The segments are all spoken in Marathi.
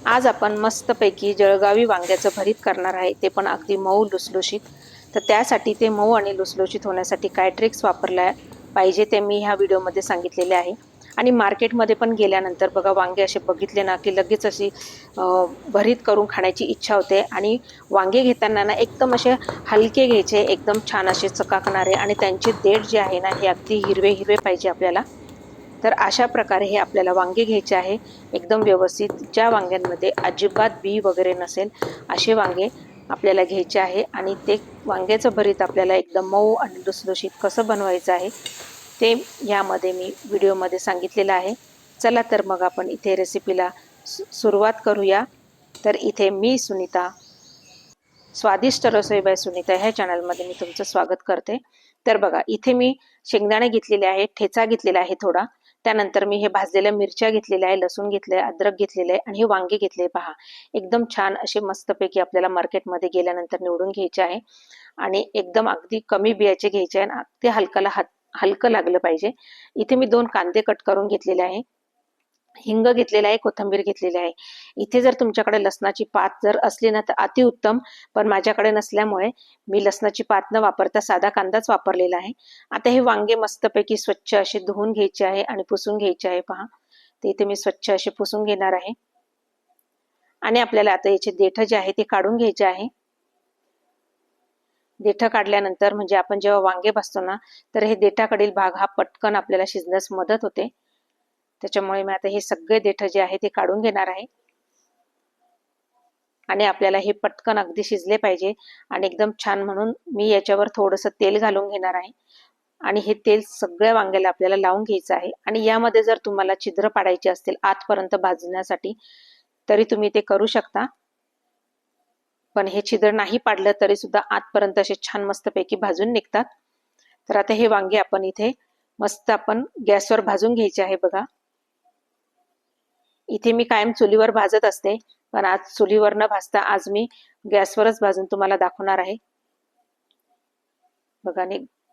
आज आपण मस्तपैकी जळगावी वांग्याचं भरीत करणार आहे, ते पण अगदी मऊ लुसलुशीत. तर त्यासाठी ते मऊ आणि लुसलुशीत होण्यासाठी काय ट्रिक्स वापरल्या पाहिजे ते मी ह्या व्हिडिओमध्ये सांगितलेले आहे. आणि मार्केटमध्ये पण गेल्यानंतर बघा, वांगे असे बघितले ना की लगेच अशी भरीत करून खाण्याची इच्छा होते. आणि वांगे घेताना ना एकदम असे हलके घ्यायचे, एकदम छान असे चकाकणारे, आणि त्यांचे देठ जे आहे ना हे अगदी हिरवे हिरवे पाहिजे आपल्याला. तर अशा प्रकारे हे आपल्याला वांगे घ्यायचे आहे, एकदम व्यवस्थित, ज्या वांग्यांमध्ये अजिबात बी वगैरे नसेल असे वांगे आपल्याला घ्यायचे आहे. आणि ते वांग्याचं भरीत आपल्याला एकदम मऊ आणि लुसलुशीत कसं बनवायचं आहे ते यामध्ये मी व्हिडिओमध्ये सांगितलेलं आहे. चला तर मग आपण इथे रेसिपीला सुरुवात करूया. तर इथे मी सुनीता, स्वादिष्ट रसोई बाय सुनीता ह्या चॅनलमध्ये मी तुमचं स्वागत करते. तर बघा, इथे मी शेंगदाणे घेतलेले आहे, ठेचा घेतलेला आहे थोडा, त्यानंतर मी हे भाजलेल्या मिरच्या घेतलेल्या आहे, लसूण घेतलंय, अद्रक घेतलेलं आहे, आणि हे वांगे घेतले पहा. एकदम छान असे मस्तपैकी आपल्याला मार्केटमध्ये गेल्यानंतर निवडून घ्यायचे आहे. आणि एकदम अगदी कमी बियाचे घ्यायचे आहे, ते हलकं लागलं पाहिजे. इथे मी 2 कांदे कट करून घेतलेले आहे, हिंग घेतलेला आहे, कोथिंबीर घेतलेली आहे. इथे जर तुमच्याकडे लसणाची पात जर असली ना तर अतिउत्तम, पण माझ्याकडे नसल्यामुळे मी लसणाची पात न वापरता साधा कांदाच वापरलेला आहे. आता हे वांगे मस्तपैकी स्वच्छ असे धुवून घ्यायचे आहे आणि पुसून घ्यायचे आहे पहा. ते इथे मी स्वच्छ असे पुसून घेणार आहे. आणि आपल्याला आता याचे देठ जे आहे ते काढून घ्यायचे आहे. देठ काढल्यानंतर म्हणजे आपण जेव्हा वांगे भाजतो ना तर हे देठाकडील भाग हा पटकन आपल्याला शिजण्यास मदत होते. त्याच्यामुळे मी आता हे सगळे देठ जे आहे ते काढून घेणार आहे. आणि आपल्याला हे पटकन अगदी शिजले पाहिजे, आणि एकदम छान म्हणून मी याच्यावर थोडंसं तेल घालून घेणार आहे. आणि हे तेल सगळ्या वांग्याला आपल्याला लावून घ्यायचं आहे. आणि यामध्ये जर तुम्हाला छिद्र पाडायचे असतील आतपर्यंत भाजण्यासाठी तरी तुम्ही ते करू शकता, पण हे छिद्र नाही पाडलं तरी सुद्धा आतपर्यंत असे छान मस्तपैकी भाजून निघतात. तर आता हे वांगे आपण इथे मस्त आपण गॅसवर भाजून घ्यायचे आहे बघा. इथे मी कायम चुलीवर भाजत असते, पण आज चुलीवर न भाजता आज मी गॅसवरच भाजून तुम्हाला दाखवणार आहे बघा.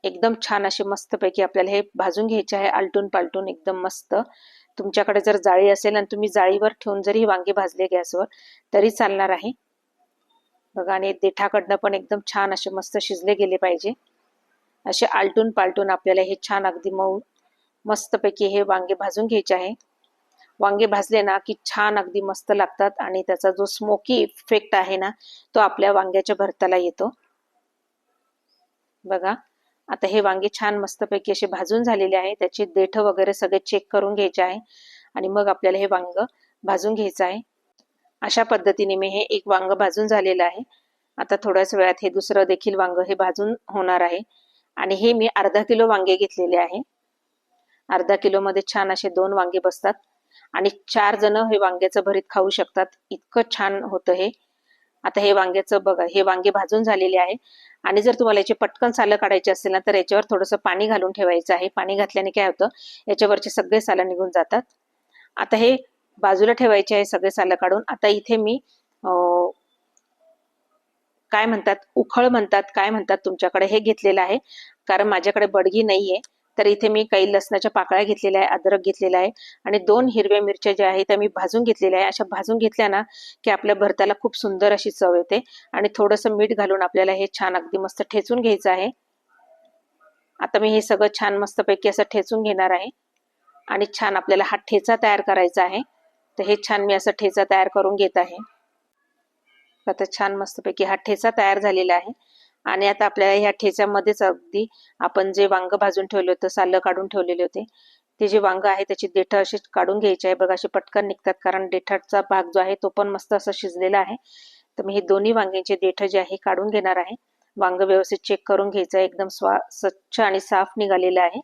एकदम छान असे मस्तपैकी आपल्याला हे भाजून घ्यायचे आहे, आलटून पालटून एकदम मस्त. तुमच्याकडे जर जाळी असेल आणि तुम्ही जाळीवर ठेवून जरी वांगे भाजले गॅसवर तरी चालणार आहे बघा. आणि देठाकडनं पण एकदम छान असे मस्त शिजले गेले पाहिजे. असे आलटून पालटून आपल्याला हे छान अगदी मऊ मस्तपैकी हे वांगे भाजून घ्यायचे आहे. वांगे भाजले ना की छान अगदी मस्त लागतात, आणि त्याचा जो स्मोकी इफेक्ट आहे ना तो आपल्या वांग्याच्या भरताला येतो बघा. आता हे वांगे छान मस्तपैकी असे भाजून झालेले आहे, त्याचे देठ वगैरे सगळे चेक करून घ्यायचे आहे, आणि मग आपल्याला हे वांग भाजून घ्यायचं आहे. अशा पद्धतीने मी हे एक वांग भाजून झालेलं आहे. आता थोड्याच वेळात हे दुसरं देखील वांग हे भाजून होणार आहे. आणि हे मी अर्धा किलो वांगे घेतलेले आहे. अर्धा किलो मध्ये छान असे 2 वांगे बसतात, आणि 4 जण हे वांग्याचं भरीत खाऊ शकतात, इतकं छान होतं हे. आता हे वांग्याचं बघा, हे वांगे भाजून झालेले आहे. आणि जर तुम्हाला याचे पटकन सालं काढायचे असेल ना तर याच्यावर थोडंसं पाणी घालून ठेवायचं आहे. पाणी घातल्याने काय होतं, याच्यावरचे सगळे सालं निघून जातात. आता हे बाजूला ठेवायचे आहे सगळे सालं काढून. आता इथे मी काय म्हणतात, उखळ म्हणतात, काय म्हणतात तुमच्याकडे, हे घेतलेलं आहे. कारण माझ्याकडे बडगी नाहीये, तर इथे मी काही लसणाच्या पाकळ्या घेतलेल्या आहे, अद्रक घेतलेला आहे, आणि 2 हिरव्या मिरच्या ज्या आहेत त्या मी भाजून घेतलेल्या आहे. अशा भाजून घेतल्या ना की आपल्या भरताला खूप सुंदर अशी चव येते. आणि थोडंसं मीठ घालून आपल्याला हे छान अगदी मस्त ठेचून घ्यायचं आहे. आता मी हे सगळं छान मस्तपैकी असं ठेचून घेणार आहे, आणि छान आपल्याला हा ठेचा तयार करायचा आहे. तर हे छान मी असं ठेचा तयार करून घेत आहे. आता छान मस्तपैकी हा ठेचा तयार झालेला आहे. आणि आता आपल्याला ह्या ठेच्यामध्येच अगदी आपण जे वांग भाजून ठेवले होते, सालं काढून ठेवलेले होते, ते जे वांग आहे त्याची देठ अशी काढून घ्यायची आहे बघा. असे पटकन निघतात, कारण देठाचा भाग जो आहे तो पण मस्त असा शिजलेला आहे. तर मी हे दोन्ही वांग्याचे देठ जे आहे काढून घेणार आहे. वांग व्यवस्थित चेक करून घ्यायचं आहे, एकदम स्वच्छ आणि साफ निघालेलं आहे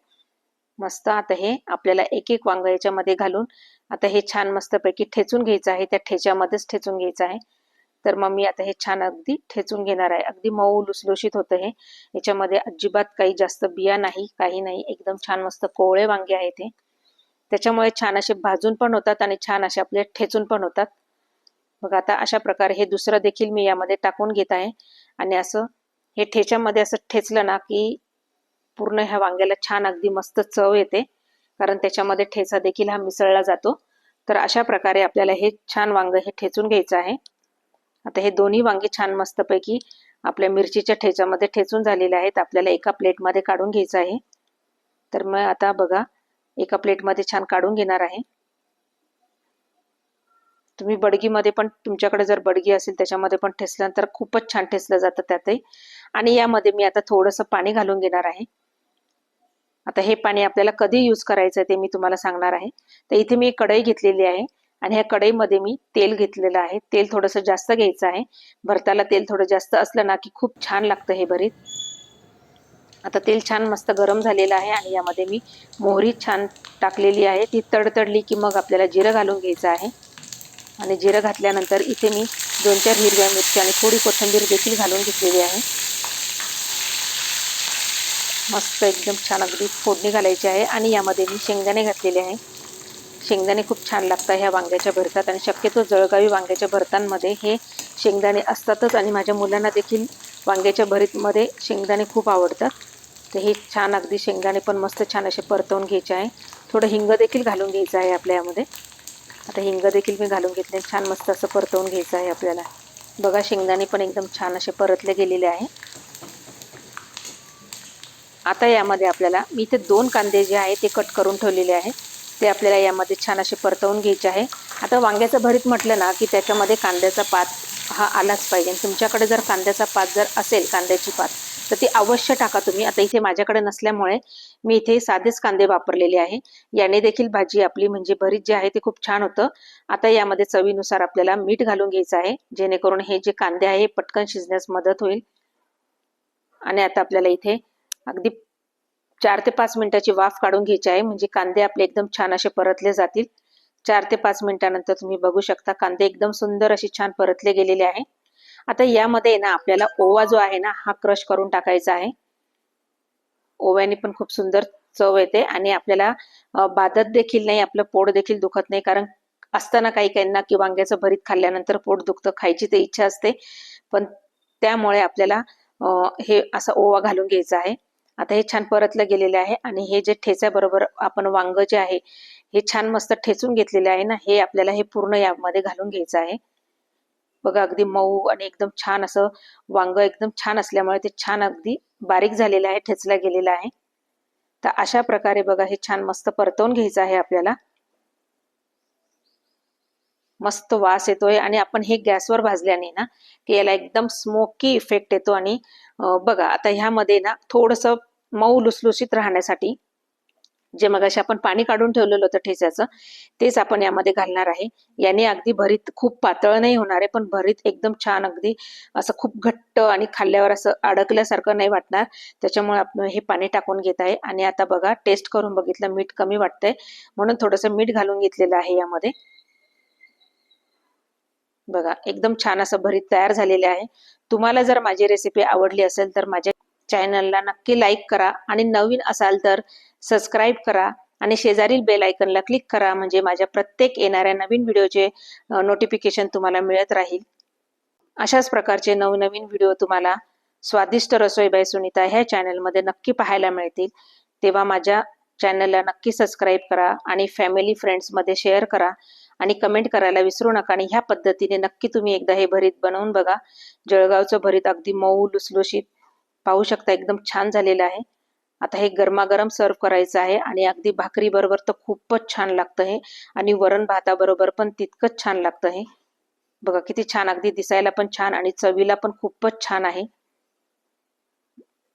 मस्त. आता हे आपल्याला एक एक वांग याच्यामध्ये घालून आता हे छान मस्तपैकी ठेचून घ्यायचं आहे, त्या ठेच्यामध्येच ठेचून घ्यायचं आहे. तर मग मी आता हे छान अगदी ठेचून घेणार आहे. अगदी मऊ लुसलुशीत होतं हे, याच्यामध्ये अजिबात काही जास्त बिया नाही, काही नाही, एकदम छान मस्त कोवळे वांगे आहेत हे. त्याच्यामुळे छान असे भाजून पण होतात आणि छान असे आपले ठेचून पण होतात बघा. आता अशा प्रकारे हे दुसरं देखील मी यामध्ये टाकून घेत आहे. आणि असं हे ठेच्यामध्ये असं ठेचलं ना की पूर्ण ह्या वांग्याला छान अगदी मस्त चव येते, कारण त्याच्यामध्ये ठेचा देखील हा मिसळला जातो. तर अशा प्रकारे आपल्याला हे छान वांग हे ठेचून घ्यायचं आहे. आता हे दोन्ही वांगी छान मस्तपैकी आपल्या मिरचीच्या ठेच्यामध्ये ठेचून झालेले आहेत. आपल्याला एका प्लेटमध्ये काढून घ्यायचं आहे. तर मग आता बघा एका प्लेटमध्ये छान काढून घेणार आहे. तुम्ही बडगीमध्ये पण, तुमच्याकडे जर बडगी असेल त्याच्यामध्ये पण ठेचलं तर खूपच छान ठेचलं जातं त्यातही. आणि यामध्ये मी आता थोडंसं पाणी घालून घेणार आहे. आता हे पाणी आपल्याला कधी यूज करायचं ते मी तुम्हाला सांगणार आहे. तर इथे मी एक कढई घेतलेली आहे आणि ह्या कढईमध्ये मी तेल घेतलेलं आहे. तेल थोडंसं जास्त घ्यायचं आहे. भरताला तेल थोडं जास्त असलं ना की खूप छान लागतं हे भरीत. आता तेल छान मस्त गरम झालेलं आहे आणि यामध्ये मी मोहरी छान टाकलेली आहे. ती तडतडली की मग आपल्याला जिरं घालून घ्यायचं आहे. आणि जिरं घातल्यानंतर इथे मी 2-4 हिरव्या मिरच्या आणि थोडी कोथिंबीर देखील घालून घेतलेली आहे. मस्त एकदम छान अगदी फोडणी घालायची आहे आणि यामध्ये मी शेंगदाणे घातलेले आहे. शेंगदाणे खूप छान लागतात ह्या वांग्याच्या भरतात आणि शक्यतो जळगावी वांग्याच्या भरतांमध्ये हे शेंगदाणे असतातच आणि माझ्या मुलांना देखील वांग्याच्या भरीतमध्ये शेंगदाणे खूप आवडतात. तर हे छान अगदी शेंगदाणे पण मस्त छान असे परतवून घ्यायचे आहे. थोडं हिंग देखील घालून घ्यायचं आहे आपल्या यामध्ये. आता हिंग देखील मी घालून घेतले. छान मस्त असं परतवून घ्यायचं आहे आपल्याला. बघा शेंगदाणे पण एकदम छान असे परतले गेलेले आहे. आता यामध्ये आपल्याला मी इथे 2 कांदे जे आहे ते कट करून ठेवलेले आहेत. ते आपल्याला यामध्ये छान असे परतवून घ्यायचे आहे. आता वांग्याचं भरीत म्हटलं ना की त्याच्यामध्ये कांद्याचा पात हा आलाच पाहिजे. तुमच्याकडे जर कांद्याचा पात जर असेल, कांद्याची पात, तर ती अवश्य टाका तुम्ही. आता इथे माझ्याकडे नसल्यामुळे मी इथे साधेच कांदे वापरलेले आहे. याने देखील भाजी आपली म्हणजे भरीत जे आहे ते खूप छान होतं. आता यामध्ये चवीनुसार आपल्याला मीठ घालून घ्यायचं आहे, जेणेकरून हे जे कांदे आहे पटकन शिजण्यास मदत होईल. आणि आता आपल्याला इथे अगदी 4 ते 5 मिनिटाची वाफ काढून घ्यायची आहे, म्हणजे कांदे आपले एकदम छान असे परतले जातील. 4 ते 5 मिनिटानंतर तुम्ही बघू शकता कांदे एकदम सुंदर असे छान परतले गेलेले आहे. आता यामध्ये ना आपल्याला ओवा जो आहे ना हा क्रश करून टाकायचा आहे. ओव्याने पण खूप सुंदर चव येते आणि आपल्याला बाधत देखील नाही, आपलं पोट देखील दुखत नाही. कारण असताना काही काहींना की वांग्याचं भरीत खाल्ल्यानंतर पोट दुखतं, खायची तर इच्छा असते, पण त्यामुळे आपल्याला हे असं ओवा घालून घ्यायचा आहे. आता हे छान परतलं गेलेलं आहे आणि हे जे ठेच्याबरोबर आपण वांग जे आहे हे छान मस्त ठेचून घेतलेले आहे ना, हे आपल्याला हे पूर्ण यामध्ये घालून घ्यायचं आहे. बघा अगदी मऊ आणि एकदम छान असं वांग एकदम छान असल्यामुळे ते छान अगदी बारीक झालेलं आहे, ठेचला गेलेला आहे. तर अशा प्रकारे बघा हे छान मस्त परतवून घ्यायचं आहे आपल्याला. मस्त वास येतोय आणि आपण हे गॅसवर भाजल्याने ना की याला एकदम स्मोकी इफेक्ट येतो. आणि बघा आता ह्यामध्ये ना थोडंसं मऊ लुसलुशीत राहण्यासाठी जे मगाशी आपण पाणी काढून ठेवलेलं होतं ठेच्याचं, तेच आपण यामध्ये घालणार आहे. याने अगदी भरीत खूप पातळ नाही होणार आहे, पण भरीत एकदम छान अगदी असं खूप घट्ट आणि खाल्ल्यावर असं अडकल्यासारखं नाही वाटणार. त्याच्यामुळे आपण हे पाणी टाकून घेत आहे. आणि आता बघा टेस्ट करून बघितलं, मीठ कमी वाटतंय म्हणून थोडंसं मीठ घालून घेतलेलं आहे यामध्ये. बघा एकदम छान असं भरीत तयार झालेले आहे. तुम्हाला जर माझी रेसिपी आवडली असेल तर माझ्या चॅनलला नक्की लाईक करा आणि नवीन असाल तर सबस्क्राईब करा आणि शेजारील बेल आयकनला क्लिक करा, म्हणजे माझ्या प्रत्येक येणाऱ्या नवीन व्हिडिओचे नोटिफिकेशन तुम्हाला मिळत राहील. अशाच प्रकारचे नवनवीन व्हिडिओ तुम्हाला स्वादिष्ट रसोई बाय सुनीता ह्या चॅनलमध्ये नक्की पाहायला मिळतील. तेव्हा माझ्या चॅनलला नक्की सबस्क्राईब करा आणि फॅमिली फ्रेंड्समध्ये शेअर करा आणि कमेंट करायला विसरू नका. आणि ह्या पद्धतीने नक्की तुम्ही एकदा हे भरीत बनवून बघा. जळगावचं भरीत अगदी मऊ लुसलुशीत पाहू शकता एकदम छान झालेलं आहे. आता हे गरमागरम सर्व करायचं आहे आणि अगदी भाकरी बरोबर तर खूपच छान लागतं हे, आणि वरण भाताबरोबर पण तितकंच छान लागतं हे. बघा किती छान, अगदी दिसायला पण छान आणि चवीला पण खूपच छान आहे.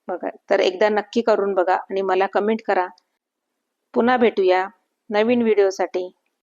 बघा तर एकदा नक्की करून बघा आणि मला कमेंट करा. पुन्हा भेटूया नवीन व्हिडिओसाठी.